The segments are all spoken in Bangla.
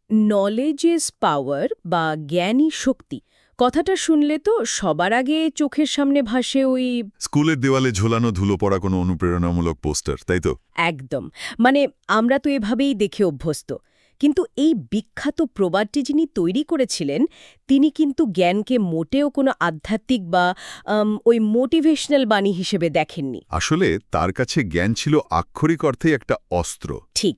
নলেজ ইজ পাওয়ার বা জ্ঞানই শক্তি কথাটা শুনলে তো সবার আগে চোখের সামনে ভাসে ওই স্কুলের দেওয়ালে ঝোলানো ধুলো পড়া কোনো অনুপ্রেরণামূলক পোস্টার, তাই তো? একদম মানে আমরা তো এভাবেই দেখে অভ্যস্ত কিন্তু এই বিখ্যাত প্রবাদটি যিনি তৈরি করেছিলেন তিনি কিন্তু জ্ঞানকে মোটেও কোনো আধ্যাত্মিক বা ওই মোটিভেশনাল বাণী হিসেবে দেখেননি। আসলে তার কাছে জ্ঞান ছিল আক্ষরিক অর্থেই একটা অস্ত্র। ঠিক,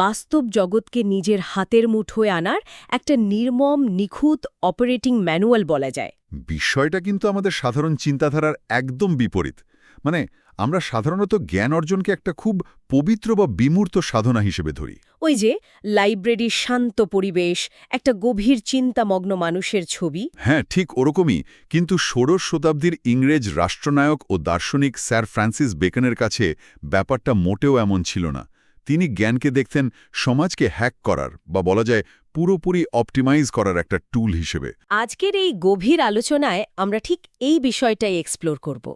বাস্তব জগৎকে নিজের হাতের মুঠোয় আনার একটা নির্মম নিখুঁত অপারেটিং ম্যানুয়াল বলা যায়। বিষয়টা কিন্তু আমাদের সাধারণ চিন্তাধারার একদম বিপরীত। মানে আমরা সাধারণত জ্ঞান অর্জনকে একটা খুব পবিত্র বা বিমূর্ত সাধনা হিসেবে ধরি। ওই যে লাইব্রেরির শান্ত পরিবেশ, একটা গভীর চিন্তামগ্ন মানুষের ছবি। হ্যাঁ, ঠিক ওরকমই। কিন্তু ষোড়শ শতাব্দীর ইংরেজ রাষ্ট্রনায়ক ও দার্শনিক স্যার ফ্রান্সিস বেকনের কাছে ব্যাপারটা মোটেও এমন ছিল না। তিনি জ্ঞানকে দেখতেন সমাজকে হ্যাক করার বা বলা যায় পুরোপুরি অপটিমাইজ করার একটা টুল হিসেবে। আজকের এই গভীর আলোচনায় আমরা ঠিক এই বিষয়টাই এক্সপ্লোর করব।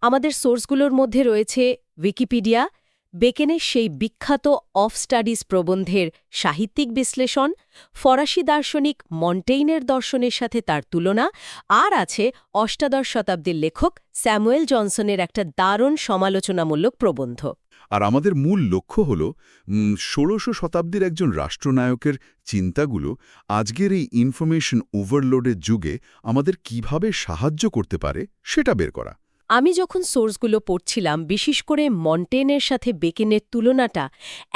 আমাদের সোর্সগুলোর মধ্যে রয়েছে উইকিপিডিয়া, বেকেনের সেই বিখ্যাত অফ স্টাডিজ প্রবন্ধের সাহিত্যিক বিশ্লেষণ, ফরাসি দার্শনিক মন্টেইনের দর্শনের সাথে তার তুলনা, আর আছে অষ্টাদশ শতাব্দীর লেখক স্যামুয়েল জনসনের একটা দারুণ সমালোচনামূলক প্রবন্ধ। আর আমাদের মূল লক্ষ্য হল ষোড়শ শতাব্দীর একজন রাষ্ট্রনায়কের চিন্তাগুলো আজকের এই ইনফরমেশন ওভারলোডের যুগে আমাদের কিভাবে সাহায্য করতে পারে সেটা বের করা। আমি যখন সোর্সগুলো পড়ছিলাম, বিশেষ করে মন্টেনের সাথে বেকেনের তুলনাটা,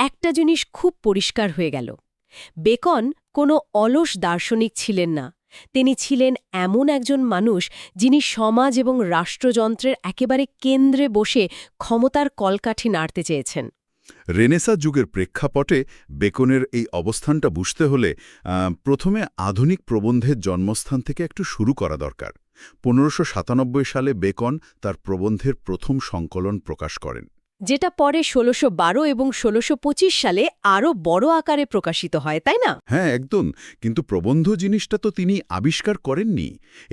একটা জিনিস খুব পরিষ্কার হয়ে গেল। বেকন কোনো অলস দার্শনিক ছিলেন না, তিনি ছিলেন এমন একজন মানুষ যিনি সমাজ এবং রাষ্ট্রযন্ত্রের একেবারে কেন্দ্রে বসে ক্ষমতার কলকাঠি নাড়তে চেয়েছেন। রেনেসা যুগের প্রেক্ষাপটে বেকনের এই অবস্থানটা বুঝতে হলে প্রথমে আধুনিক প্রবন্ধের জন্মস্থান থেকে একটু শুরু করা দরকার। 1597 সালে বেকন তার প্রবন্ধের প্রথম সংকলন প্রকাশ করেন, যেটা পরে 1612 এবং 1625 সালে আরও বড় আকারে প্রকাশিত হয়, তাই না? হ্যাঁ, একদম। কিন্তু প্রবন্ধ জিনিসটা তো তিনি আবিষ্কার করেননি।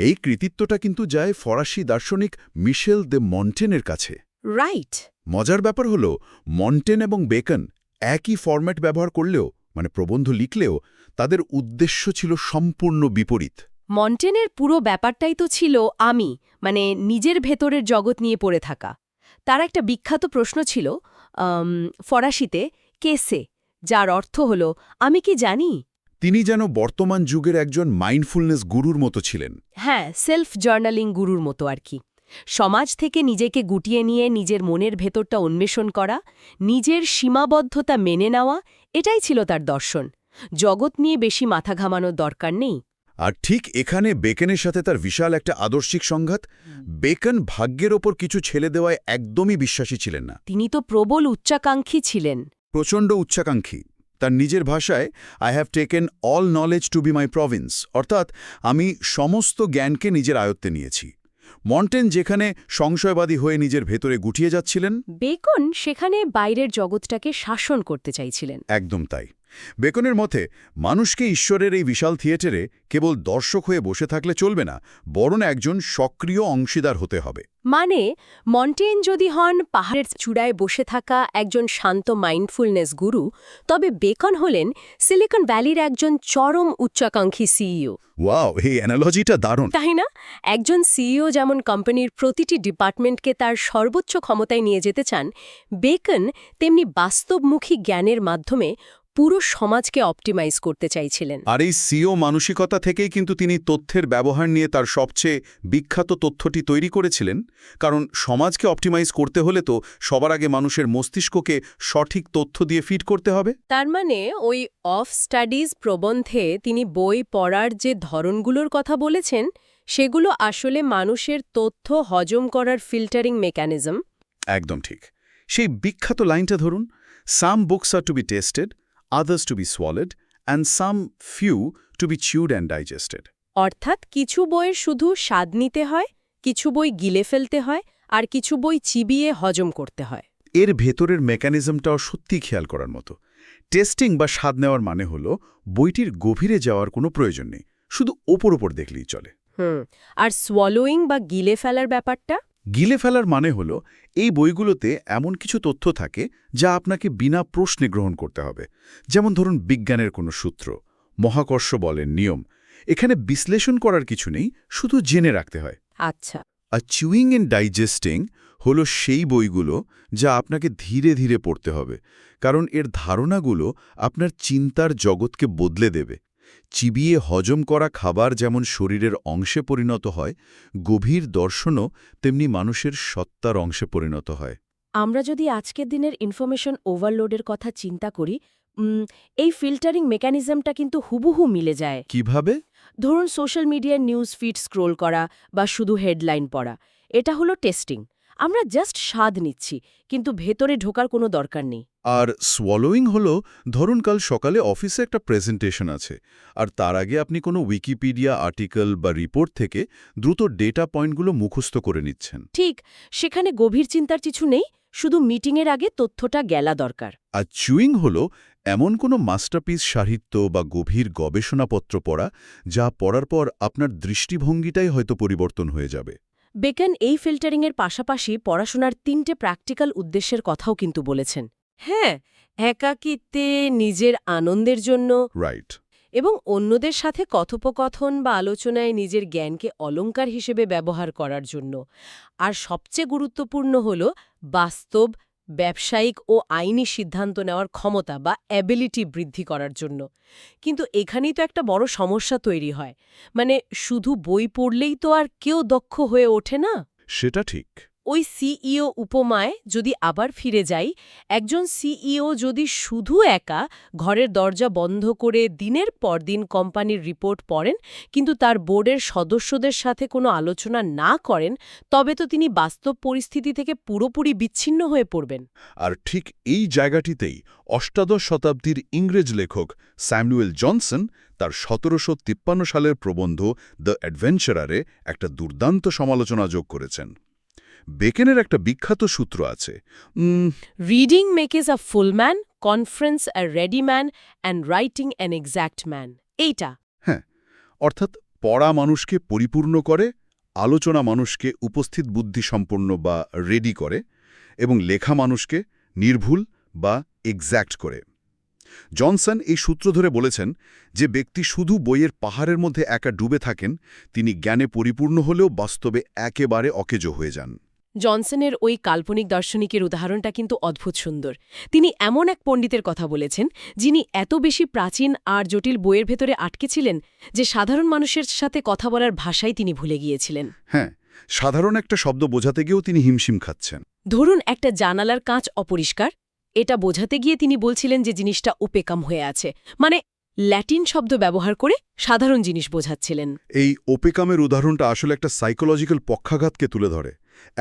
এই কৃতিত্বটা কিন্তু যায় ফরাসি দার্শনিক মিশেল দে মন্টেনের কাছে। রাইট। মজার ব্যাপার হলো মন্টেন এবং বেকন একই ফরম্যাট ব্যবহার করলেও, মানে প্রবন্ধ লিখলেও, তাদের উদ্দেশ্য ছিল সম্পূর্ণ বিপরীত। মন্টেনের পুরো ব্যাপারটাই তো ছিল আমি, মানে নিজের ভেতরের জগৎ নিয়ে পড়ে থাকা। তার একটা বিখ্যাত প্রশ্ন ছিল ফরাসিতে কেসে, যার অর্থ হল আমি কি জানি। তিনি যেন বর্তমান যুগের একজন মাইন্ডফুলনেস গুরুর মতো ছিলেন। হ্যাঁ, সেলফ জার্নালিং গুরুর মতো আর কি। সমাজ থেকে নিজেকে গুটিয়ে নিয়ে নিজের মনের ভেতরটা অন্বেষণ করা, নিজের সীমাবদ্ধতা মেনে নেওয়া, এটাই ছিল তার দর্শন। জগৎ নিয়ে বেশি মাথা ঘামানোর দরকার নেই। আর ঠিক এখানে বেকনের সাথে তার বিশাল একটা আদর্শিক সংঘাত। বেকন ভাগ্যের ওপর কিছু ছেড়ে দেওয়ায় একদমই বিশ্বাসী ছিলেন না। তিনি তো প্রবল উচ্চাকাঙ্ক্ষী ছিলেন। প্রচণ্ড উচ্চাকাঙ্ক্ষী। তার নিজের ভাষায় I have taken all knowledge two B my Province, অর্থাৎ আমি সমস্ত জ্ঞানকে নিজের আয়ত্তে নিয়েছি। মন্টেন যেখানে সংশয়বাদী হয়ে নিজের ভেতরে গুটিয়ে যাচ্ছিলেন, বেকন সেখানে বাইরের জগৎটাকে শাসন করতে চাইছিলেন। একদম তাই। বেকনের মতে মানুষকে ঈশ্বরের এই বিশাল থিয়েটারে কেবল দর্শক হয়ে বসে থাকলে চলবে না, বরং একজন সক্রিয় অংশীদার হতে হবে। মানে মন্টেন যদি হন পাহাড়ের চূড়ায় বসে থাকা একজন শান্ত মাইন্ডফুলনেস গুরু, তবে বেকন হলেন সিলিকন ভ্যালির একজন চরম উচ্চাকাঙ্ক্ষী সিইও। ওয়াও, এই অ্যানালজিটা দারুণ, তাই না? একজন সিইও যেমন কোম্পানির প্রতিটি ডিপার্টমেন্টকে তার সর্বোচ্চ ক্ষমতায় নিয়ে যেতে চান, বেকন তেমনি বাস্তবমুখী জ্ঞানের মাধ্যমে পুরো সমাজকে অপটিমাইজ করতে চাইছিলেন। আর এই সিও মানসিকতা থেকেই কিন্তু তিনি তথ্যের ব্যবহার নিয়ে তার সবচেয়ে বিখ্যাত তথ্যটি তৈরি করেছিলেন। কারণ সমাজকে অপটিমাইজ করতে হলে তো সবার আগে মানুষের মস্তিষ্ককে সঠিক তথ্য দিয়ে ফিড করতে হবে। তার মানে ওই অফ স্টাডিজ প্রবন্ধে তিনি বই পড়ার যে ধরনগুলোর কথা বলেছেন, সেগুলো আসলে মানুষের তথ্য হজম করার ফিল্টারিং মেকানিজম। একদম ঠিক। সেই বিখ্যাত লাইনটা ধরুন, some books are to be tested, others to be swallowed, and some few to be chewed and digested. অর্থাৎ কিছু বইয়ের শুধু স্বাদ নিতে হয়, কিছু বই গিলে ফেলতে হয়, আর কিছু বই চিবিয়ে হজম করতে হয়। এর ভেতরের মেকানিজমটাও সত্যি খেয়াল করার মতো। টেস্টিং বা স্বাদ নেওয়ার মানে হলো বইটির গভীরে যাওয়ার কোনো প্রয়োজন নেই, শুধু ওপর দেখলেই চলে। আর সোয়ালোয়িং বা গিলে ফেলার ব্যাপারটা? গিলে ফেলার মানে হলো এই বইগুলোতে এমন কিছু তথ্য থাকে যা আপনাকে বিনা প্রশ্নে গ্রহণ করতে হবে। যেমন ধরুন বিজ্ঞানের কোনো সূত্র, অথবা কোনো ঐতিহাসিক ঘটনা, বা কোনো ধরনের একটা বিশেষ ধারণা। এই তথ্যগুলো যদি আপনি গিলে ফেলতে পারেন, তাহলে আপনি মহাকর্ষ বলের নিয়ম। এখানে বিশ্লেষণ করার কিছু নেই, শুধু জেনে রাখতে হয়। আচ্ছা। আর চুইং অ্যান্ড ডাইজেস্টিং হলো সেই বইগুলো যা আপনাকে ধীরে ধীরে পড়তে হবে, কারণ এর ধারণাগুলো আপনার চিন্তার জগৎকে বদলে দেবে। চিবিয়ে হজম করা খাবার যেমন শরীরের অংশে পরিণত হয়, গভীর দর্শনও তেমনি মানুষের সত্তার অংশে পরিণত হয়। আমরা যদি আজকের দিনের ইনফরমেশন ওভারলোডের কথা চিন্তা করি, এই ফিল্টারিং মেকানিজমটা কিন্তু হুবহু মিলে যায়। কিভাবে? ধরুন সোশ্যাল মিডিয়ার নিউজ ফিড স্ক্রোল করা বা শুধু হেডলাইন পড়া, এটা হলো টেস্টিং। আমরা জাস্ট স্বাদ নিচ্ছি, কিন্তু ভেতরে ঢোকার কোনো দরকার নেই। আর সোয়ালোয়িং হলো, ধরুন কাল সকালে অফিসে একটা প্রেজেন্টেশন আছে, আর তার আগে আপনি কোনো উইকিপিডিয়া আর্টিকেল বা রিপোর্ট থেকে দ্রুত ডেটা পয়েন্টগুলো মুখস্থ করে নিচ্ছেন। ঠিক, সেখানে গভীর চিন্তার কিছু নেই, শুধু মিটিংয়ের আগে তথ্যটা গেলা দরকার। আর চুইং হলো এমন কোনো মাস্টারপিস সাহিত্য বা গভীর গবেষণাপত্র পড়া, যা পড়ার পর আপনার দৃষ্টিভঙ্গিটাই হয়তো পরিবর্তন হয়ে যাবে। বেকন এই ফিল্টারিংয়ের পাশাপাশি পড়াশোনার 3টে প্র্যাকটিক্যাল উদ্দেশ্যের কথাও কিন্তু বলেছেন। হ্যাঁ, একাকিত্বে, নিজের আনন্দের জন্য, রাইট। এবং অন্যদের সাথে কথোপকথন বা আলোচনায় নিজের জ্ঞানকে অলংকার হিসেবে ব্যবহার করার জন্য। আর সবচেয়ে গুরুত্বপূর্ণ হল বাস্তব, ব্যবসায়িক ও আইনি সিদ্ধান্ত নেওয়ার ক্ষমতা বা অ্যাবিলিটি বৃদ্ধি করার জন্য। কিন্তু এখানেই তো একটা বড় সমস্যা তৈরি হয়, মানে শুধু বই পড়লেই তো আর কেউ দক্ষ হয়ে ওঠে না। সেটা ঠিক। ওই সিইও উপমায় যদি আবার ফিরে যাই, একজন সিইও যদি শুধু একা ঘরের দরজা বন্ধ করে দিনের পর দিন কোম্পানির রিপোর্ট পড়েন, কিন্তু তার বোর্ডের সদস্যদের সাথে কোনো আলোচনা না করেন, তবে তো তিনি বাস্তব পরিস্থিতি থেকে পুরোপুরি বিচ্ছিন্ন হয়ে পড়বেন। আর ঠিক এই জায়গাটিতেই অষ্টাদশ শতাব্দীর ইংরেজ লেখক স্যামুয়েল জনসন তার ১৭৫৩ সালের প্রবন্ধ দ্য অ্যাডভেঞ্চারারে একটা দুর্দান্ত সমালোচনা যোগ করেছেন। বেকেনের একটা বিখ্যাত সূত্র আছে, reading makes a full man, conference a ready man, and writing an exact man. এইটা হ্যাঁ, অর্থাৎ পড়া মানুষকে পরিপূর্ণ করে, আলোচনা মানুষকে উপস্থিত বুদ্ধিসম্পন্ন বা রেডি করে, এবং লেখা মানুষকে নির্ভুল বা এক্স্যাক্ট করে। জনসন এই সূত্র ধরে বলেছেন যে ব্যক্তি শুধু বইয়ের পাহাড়ের মধ্যে একা ডুবে থাকেন, তিনি জ্ঞানে পরিপূর্ণ হলেও বাস্তবে একেবারে অকেজো হয়ে যান। জনসনের ওই কাল্পনিক দার্শনিকের উদাহরণটা কিন্তু অদ্ভুত সুন্দর। তিনি এমন এক পণ্ডিতের কথা বলেছেন, যিনি এত বেশি প্রাচীন আর জটিল বইয়ের ভেতরে আটকে ছিলেন যে সাধারণ মানুষের সাথে কথা বলার ভাষাই তিনি ভুলে গিয়েছিলেন। হ্যাঁ, সাধারণ একটা শব্দ বোঝাতে গিয়েও তিনি হিমশিম খাচ্ছেন। ধরুন একটা জানালার কাঁচ অপরিষ্কার, এটা বোঝাতে গিয়ে তিনি বলছিলেন যে জিনিসটা ওপেকাম হয়ে আছে, মানে ল্যাটিন শব্দ ব্যবহার করে সাধারণ জিনিস বোঝাচ্ছিলেন। এই ওপেকামের উদাহরণটা আসলে একটা সাইকোলজিক্যাল পক্ষাঘাতকে তুলে ধরে।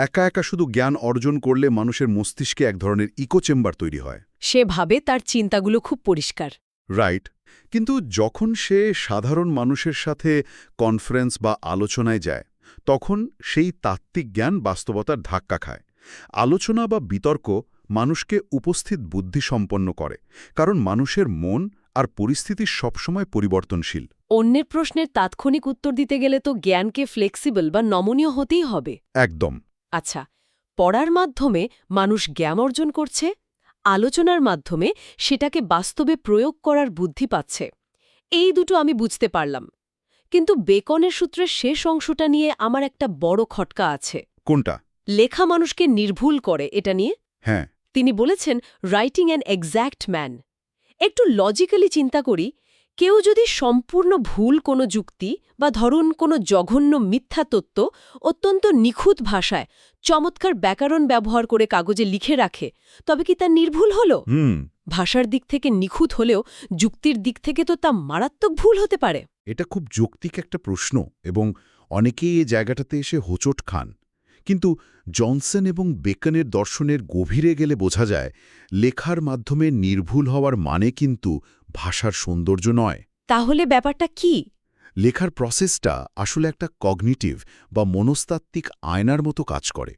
একা একা শুধু জ্ঞান অর্জন করলে মানুষের মস্তিষ্কে এক ধরনের ইকো চেম্বার তৈরি হয়। সে ভাবে তার চিন্তাগুলো খুব পরিষ্কার। রাইট। কিন্তু যখন সে সাধারণ মানুষের সাথে কনফারেন্স বা আলোচনায় যায়, তখন সেই তাত্ত্বিক জ্ঞান বাস্তবতার ধাক্কা খায়। আলোচনা বা বিতর্ক মানুষকে উপস্থিত বুদ্ধিসম্পন্ন করে, কারণ মানুষের মন আর পরিস্থিতি সবসময় পরিবর্তনশীল। অন্যের প্রশ্নের তাৎক্ষণিক উত্তর দিতে গেলে তো জ্ঞানকে ফ্লেক্সিবল বা নমনীয় হতেই হবে। একদম। আচ্ছা, পড়ার মাধ্যমে মানুষ জ্ঞান অর্জন করছে, আলোচনার মাধ্যমে সেটাকে বাস্তবে প্রয়োগ করার বুদ্ধি পাচ্ছে। এই দুটো আমি বুঝতে পারলাম, কিন্তু বেকনের সূত্রের শেষ অংশটা নিয়ে আমার একটা বড় খটকা আছে। কোনটা? লেখা মানুষকে নির্ভুল করে, এটা নিয়ে। হ্যাঁ। তিনি বলেছেন রাইটিং অ্যান এক্স্যাক্ট ম্যান। একটু লজিক্যালি চিন্তা করি, কেউ যদি সম্পূর্ণ ভুল কোনো যুক্তি বা ধরুন কোনো জঘন্য মিথ্যা তত্ত্ব অত্যন্ত নিখুঁত ভাষায় চমৎকার ব্যাকরণ ব্যবহার করে কাগজে লিখে রাখে, তবে কি তা নির্ভুল হলো? ভাষার দিক থেকে নিখুঁত হলেও যুক্তির দিক থেকে তো তা মারাত্মক ভুল হতে পারে। এটা খুব যৌক্তিক একটা প্রশ্ন, এবং অনেকেই এই জায়গাটাতে এসে হোঁচট খান। কিন্তু জনসন এবং বেকনের দর্শনের গভীরে গেলে বোঝা যায়, লেখার মাধ্যমে নির্ভুল হওয়ার মানে কিন্তু ভাষার সৌন্দর্য নয়। তাহলে ব্যাপারটা কি? লেখার প্রসেসটা আসলে একটা কগনিটিভ বা মনস্তাত্ত্বিক আয়নার মতো কাজ করে।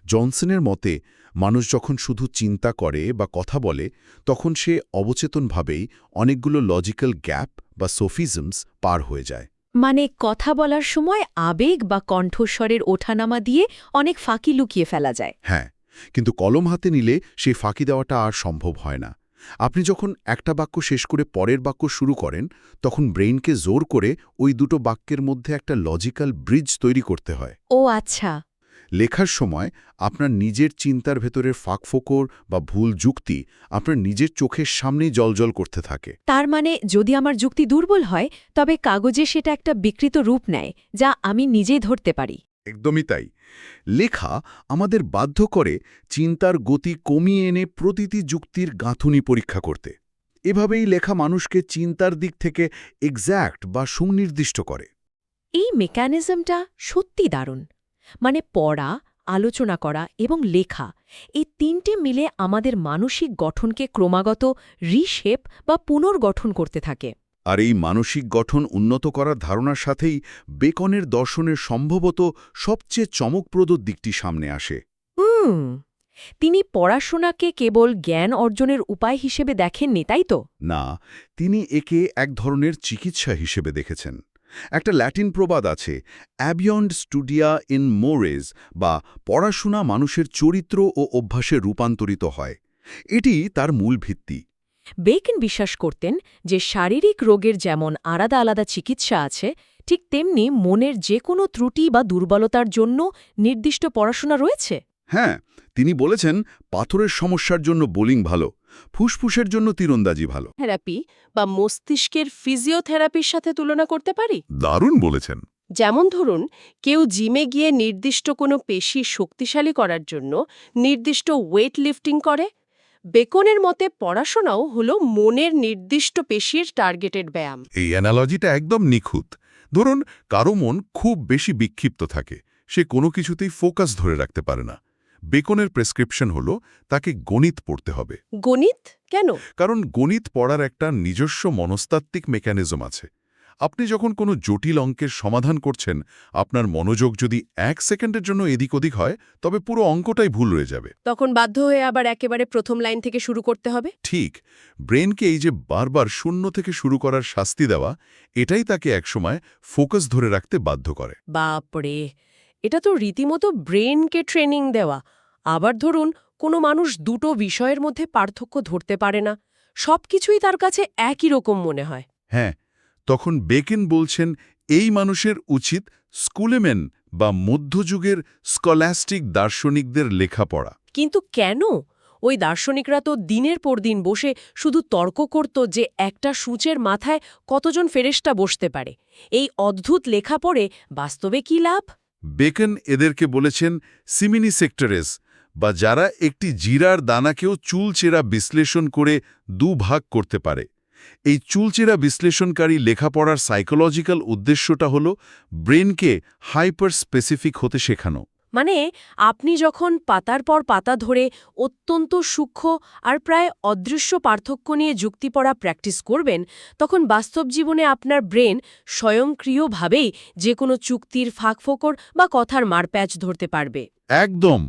জনসনের মতে, মানুষ যখন শুধু চিন্তা করে বা কথা বলে, তখন সে অবচেতনভাবেই অনেকগুলো লজিক্যাল গ্যাপ বা সোফিজমস পার হয়ে যায়। মানে কথা বলার সময় আবেগ বা কণ্ঠস্বরের ওঠানামা দিয়ে অনেক ফাঁকি লুকিয়ে ফেলা যায়। হ্যাঁ, কিন্তু কলম হাতে নিলে সেই ফাঁকি দেওয়াটা আর সম্ভব হয় না। আপনি যখন একটা বাক্য শেষ করে পরের বাক্য শুরু করেন তখন ব্রেইনকে জোর করে ওই দুটো বাক্যের মধ্যে একটা লজিক্যাল ব্রিজ তৈরি করতে হয়। ও আচ্ছা। লেখার সময় আপনার নিজের চিন্তার ভেতরের ফাঁকফোকর বা ভুল যুক্তি আপনার নিজের চোখের সামনেই জ্বলজ্বল করতে থাকে। তার মানে যদি আমার যুক্তি দুর্বল হয় তবে কাগজে সেটা একটা বিকৃত রূপ নেয় যা আমি নিজেই ধরতে পারি। একদমই তাই। লেখা আমাদের বাধ্য করে চিন্তার গতি কমিয়ে এনে প্রতিটি যুক্তির গাঁথুনি পরীক্ষা করতে। এভাবেই লেখা মানুষকে চিন্তার দিক থেকে এক্স্যাক্ট বা সুনির্দিষ্ট করে। এই মেকানিজমটা সত্যি দারুণ। মানে পড়া, আলোচনা করা এবং লেখা এই তিনটে মিলে আমাদের মানসিক গঠনকে ক্রমাগত রিশেপ বা পুনর্গঠন করতে থাকে। আর এই মানসিক গঠন উন্নত করার ধারণার সাথেই বেকনের দর্শনের সম্ভবত সবচেয়ে চমকপ্রদ দিকটি সামনে আসে। তিনি পড়াশোনাকে কেবল জ্ঞান অর্জনের উপায় হিসেবে দেখেননি, তাই তো? না, তিনি একে এক ধরনের চিকিৎসা হিসেবে দেখেছেন। একটা ল্যাটিন প্রবাদ আছে, অ্যাবিয়ন্ড স্টুডিয়া ইন মোরেজ, বা পড়াশোনা মানুষের চরিত্র ও অভ্যাসে রূপান্তরিত হয়। এটি তার মূল ভিত্তি। বেকন বিশ্বাস করতেন যে শারীরিক রোগের যেমন আলাদা আলাদা চিকিৎসা আছে, ঠিক তেমনি মনের যে কোনো ত্রুটি বা দুর্বলতার জন্য নির্দিষ্ট পড়াশোনা রয়েছে। হ্যাঁ, তিনি বলেছেন পাথরের সমস্যার জন্য বোলিং ভালো, ফুসফুসের জন্য তীরন্দাজি ভালো। থেরাপি বা মস্তিষ্কের ফিজিওথেরাপির সাথে তুলনা করতে পারি। দারুণ বলেছেন। যেমন ধরুন, কেউ জিমে গিয়ে নির্দিষ্ট কোনো পেশি শক্তিশালী করার জন্য নির্দিষ্ট ওয়েট লিফটিং করে, বেকনের মতে পড়াশোনাও হলো মনের নির্দিষ্ট পেশির টার্গেটেড ব্যায়াম। এই অ্যানালজিটা একদম নিখুঁত। ধরুন কারো মন খুব বেশি বিক্ষিপ্ত থাকে, সে কোনো কিছুতেই ফোকাস ধরে রাখতে পারে না। বেকনের প্রেসক্রিপশন হলো তাকে গণিত পড়তে হবে। গণিত কেন? কারণ গণিত পড়ার একটা নিজস্ব মনস্তাত্ত্বিক মেকানিজম আছে। আপনি যখন কোনো জটিল অঙ্কের সমাধান করছেন, আপনার মনোযোগ যদি 1 সেকেন্ডের জন্য এদিক ওদিক হয়, তবে পুরো অঙ্কটাই ভুল হয়ে যাবে। তখন বাধ্য হয়ে আবার একেবারে প্রথম লাইন থেকে শুরু করতে হবে। ঠিক, ব্রেনকে এই যে বারবার শূন্য থেকে শুরু করার শাস্তি দেওয়া, এটাই তাকে একসময় ফোকাস ধরে রাখতে বাধ্য করে। বাপরে, এটা তো রীতিমতো ব্রেনকে ট্রেনিং দেওয়া। আবার ধরুন, কোনো মানুষ দুটো বিষয়ের মধ্যে পার্থক্য ধরতে পারে না, সবকিছুই তার কাছে একই রকম মনে হয়। হ্যাঁ, তখন বেকেন বলছেন এই মানুষের উচিত স্কুলেমেন বা মধ্যযুগের স্কলাস্টিক দার্শনিকদের লেখাপড়া। কিন্তু কেন? ওই দার্শনিকরা তো দিনের পর দিন বসে শুধু তর্ক করত যে একটা সূচের মাথায় কতজন ফেরেশতা বসতে পারে। এই অদ্ভুত লেখা পড়ে বাস্তবে কি লাভ? বেকন এদেরকে বলেছেন সিমিনি সেক্টরেস, বা যারা একটি জিরার দানাকেও চুলচেরা বিশ্লেষণ করে দুভাগ করতে পারে। এই চুলচেরা বিশ্লেষণকারী লেখাপড়ার সাইকোলজিক্যাল উদ্দেশ্যটা হল ব্রেনকে হাইপার স্পেসিফিক হতে শেখানো। মানে আপনি যখন পাতার পর পাতা ধরে অত্যন্ত সূক্ষ্ম আর প্রায় অদৃশ্য পার্থক্য নিয়ে যুক্তি পড়া প্র্যাকটিস করবেন, তখন বাস্তব জীবনে আপনার ব্রেন স্বয়ংক্রিয়ভাবেই যে কোনো চুক্তির ফাঁকফোকর বা কথার মারপ্যাচ ধরতে পারবে। একদম,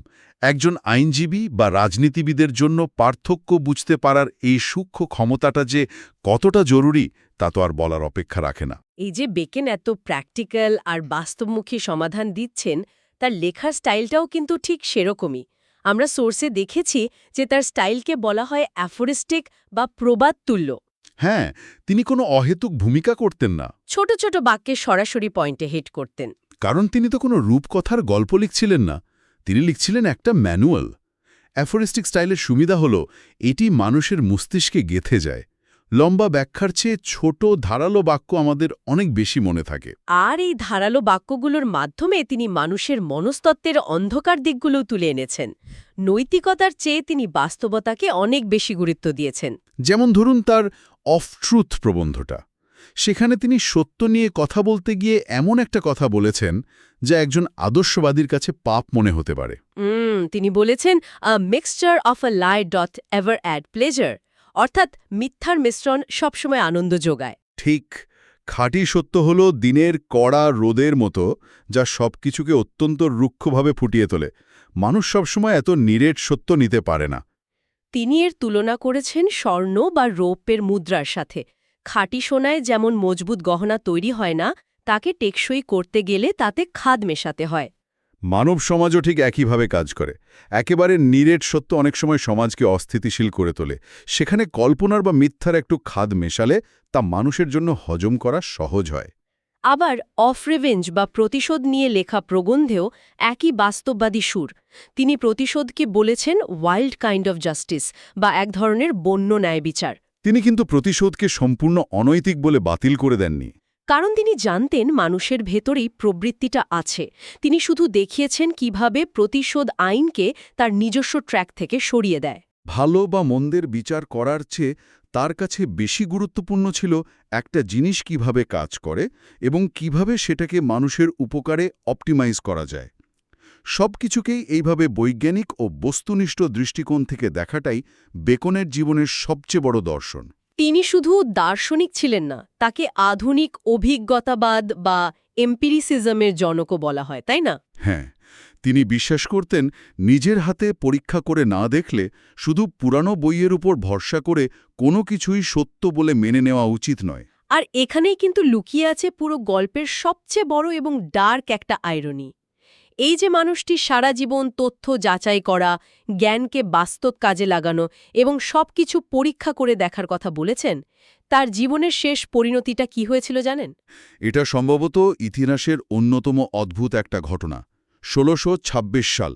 একজন আইনজীবী বা রাজনীতিবিদের জন্য পার্থক্য বুঝতে পারার এই সূক্ষ্ম ক্ষমতাটা যে কতটা জরুরি তা তো আর বলার অপেক্ষা রাখে না। এই যে বেকেন এত প্র্যাকটিক্যাল আর বাস্তবমুখী সমাধান দিচ্ছেন, তার লেখার স্টাইলটাও কিন্তু ঠিক সেরকমই। আমরা সোর্সে দেখেছি যে তার স্টাইলকে বলা হয় অ্যাফোরিস্টিক বা প্রবাদ তুল্য। হ্যাঁ, তিনি কোনো অহেতুক ভূমিকা করতেন না। ছোট ছোট বাক্যে সরাসরি পয়েন্টে হিট করতেন। কারণ তিনি তো কোনো রূপকথার গল্প লিখছিলেন না, তিনি লিখছিলেন একটা ম্যানুয়াল। অ্যাফোরিস্টিক স্টাইলের সুবিধা হল এটি মানুষের মস্তিষ্কে গেঁথে যায়। লম্বা ব্যাখ্যার চেয়ে ছোট ধারালো বাক্য আমাদের অনেক বেশি মনে থাকে। আর এই ধারালো বাক্যগুলোর মাধ্যমে তিনি মানুষের মনস্তত্ত্বের অন্ধকার দিকগুলো তুলে এনেছেন। নৈতিকতার চেয়ে তিনি বাস্তবতাকে অনেক বেশি গুরুত্ব দিয়েছেন। যেমন ধরুন তার অফ ট্রুথ প্রবন্ধটা। সেখানে তিনি সত্য নিয়ে কথা বলতে গিয়ে এমন একটা কথা বলেছেন যা একজন আদর্শবাদীর কাছে পাপ মনে হতে পারে। তিনি বলেছেন, a mixture of a lie doth ever add pleasure, অর্থাৎ মিথ্যার মিশ্রণ সবসময় আনন্দ যোগায়। ঠিক, খাঁটি সত্য হল দিনের কড়া রোদের মতো, যা সবকিছুকে অত্যন্ত রুক্ষভাবে ফুটিয়ে তোলে। মানুষ সবসময় এত নিরেট সত্য নিতে পারে না। তিনি এর তুলনা করেছেন স্বর্ণ বা রৌপ্যের মুদ্রার সাথে। খাঁটি সোনায় যেমন মজবুত গহনা তৈরি হয় না, তাকে টেকসই করতে গেলে তাতে খাদ মেশাতে হয়। মানব সমাজও ঠিক একইভাবে কাজ করে। একেবারে নিরেট সত্য অনেক সময় সমাজকে অস্থিতিশীল করে তোলে। সেখানে কল্পনার বা মিথ্যার একটু খাদ মেশালে তা মানুষের জন্য হজম করা সহজ হয়। আবার অফ রিভেঞ্জ বা প্রতিশোধ নিয়ে লেখা প্রবন্ধেও একই বাস্তববাদী সুর। তিনি প্রতিশোধকে বলেছেন ওয়াইল্ড কাইন্ড অফ জাস্টিস বা এক ধরনের বন্য ন্যায় বিচার। তিনি কিন্তু প্রতিশোধকে সম্পূর্ণ অনৈতিক বলে বাতিল করে দেননি। কারণ তিনি জানতেন মানুষের ভেতরেই প্রবৃত্তিটা আছে। তিনি শুধু দেখিয়েছেন কিভাবে প্রতিশোধ আইনকে তার নিজস্ব ট্র্যাক থেকে সরিয়ে দেয়। ভালো বা মন্দের বিচার করার চেয়ে তার কাছে বেশি গুরুত্বপূর্ণ ছিল একটা জিনিস কিভাবে কাজ করে এবং কিভাবে সেটাকে মানুষের উপকারে অপটিমাইজ করা যায়। সব কিছুকেই এইভাবে বৈজ্ঞানিক ও বস্তুনিষ্ঠ দৃষ্টিকোণ থেকে দেখাটাই বেকনের জীবনের সবচেয়ে বড় দর্শন। তিনি শুধু দার্শনিক ছিলেন না, তাকে আধুনিক অভিজ্ঞতাবাদ বা এম্পিরিসিজমের জনকও বলা হয়, তাই না? হ্যাঁ, তিনি বিশ্বাস করতেন নিজের হাতে পরীক্ষা করে না দেখলে, শুধু পুরানো বইয়ের উপর ভরসা করে কোনো কিছুই সত্য বলে মেনে নেওয়া উচিত নয়। আর এখানেই কিন্তু লুকিয়ে আছে পুরো গল্পের সবচেয়ে বড় এবং ডার্ক একটা আইরনি। এই যে মানুষটি সারা জীবন তথ্য যাচাই করা, জ্ঞানকে বাস্তব কাজে লাগানো এবং সবকিছু পরীক্ষা করে দেখার কথা বলেছেন, তার জীবনের শেষ পরিণতিটা কি হয়েছিল জানেন? এটা সম্ভবত ইতিহাসের অন্যতম অদ্ভুত একটা ঘটনা। ১৬২৬ সাল,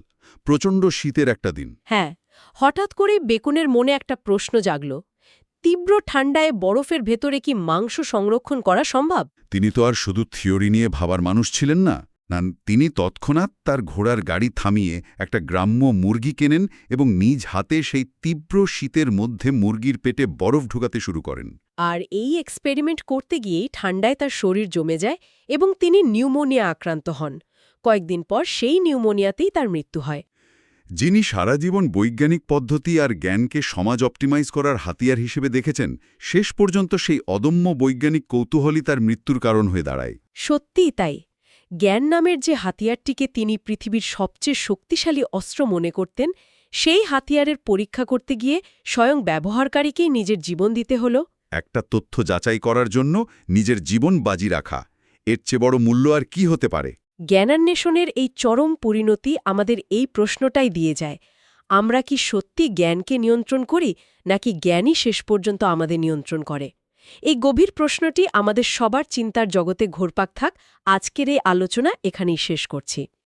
প্রচণ্ড শীতের একটা দিন। হ্যাঁ, হঠাৎ করে বেকনের মনে একটা প্রশ্ন জাগল। তীব্র ঠান্ডায় বরফের ভেতরে কি মাংস সংরক্ষণ করা সম্ভব? তিনি তো আর শুধু থিওরি নিয়ে ভাবার মানুষ ছিলেন না। তিনি তৎক্ষণাৎ তার ঘোড়ার গাড়ি থামিয়ে একটা গ্রাম্য মুরগি কেনেন এবং নিজ হাতে সেই তীব্র শীতের মধ্যে মুরগির পেটে বরফ ঢুকাতে শুরু করেন। আর এই এক্সপেরিমেন্ট করতে গিয়েই ঠান্ডায় তার শরীর জমে যায় এবং তিনি নিউমোনিয়া আক্রান্ত হন। কয়েকদিন পর সেই নিউমোনিয়াতেই তার মৃত্যু হয়। যিনি সারা জীবন বৈজ্ঞানিক পদ্ধতি আর জ্ঞানকে সমাজ অপটিমাইজ করার হাতিয়ার হিসেবে দেখেছেন, শেষ পর্যন্ত সেই অদম্য বৈজ্ঞানিক কৌতূহলই তার মৃত্যুর কারণ হয়ে দাঁড়ায়। সত্যিই তাই। জ্ঞান নামের যে হাতিয়ারটিকে তিনি পৃথিবীর সবচেয়ে শক্তিশালী অস্ত্র মনে করতেন, সেই হাতিয়ারের পরীক্ষা করতে গিয়ে স্বয়ং ব্যবহারকারীকেই নিজের জীবন দিতে হল। একটা তথ্য যাচাই করার জন্য নিজের জীবন বাজি রাখা, এর চেয়ে বড় মূল্য আর কি হতে পারে? জ্ঞানান্বেষণের এই চরম পরিণতি আমাদের এই প্রশ্নটাই দিয়ে যায়, আমরা কি সত্যি জ্ঞানকে নিয়ন্ত্রণ করি, নাকি জ্ঞানই শেষ পর্যন্ত আমাদের নিয়ন্ত্রণ করে? এই গভীর প্রশ্নটি আমাদের সবার চিন্তার জগতে ঘুরপাক থাক। আজকের এই আলোচনা এখানেই শেষ করছি।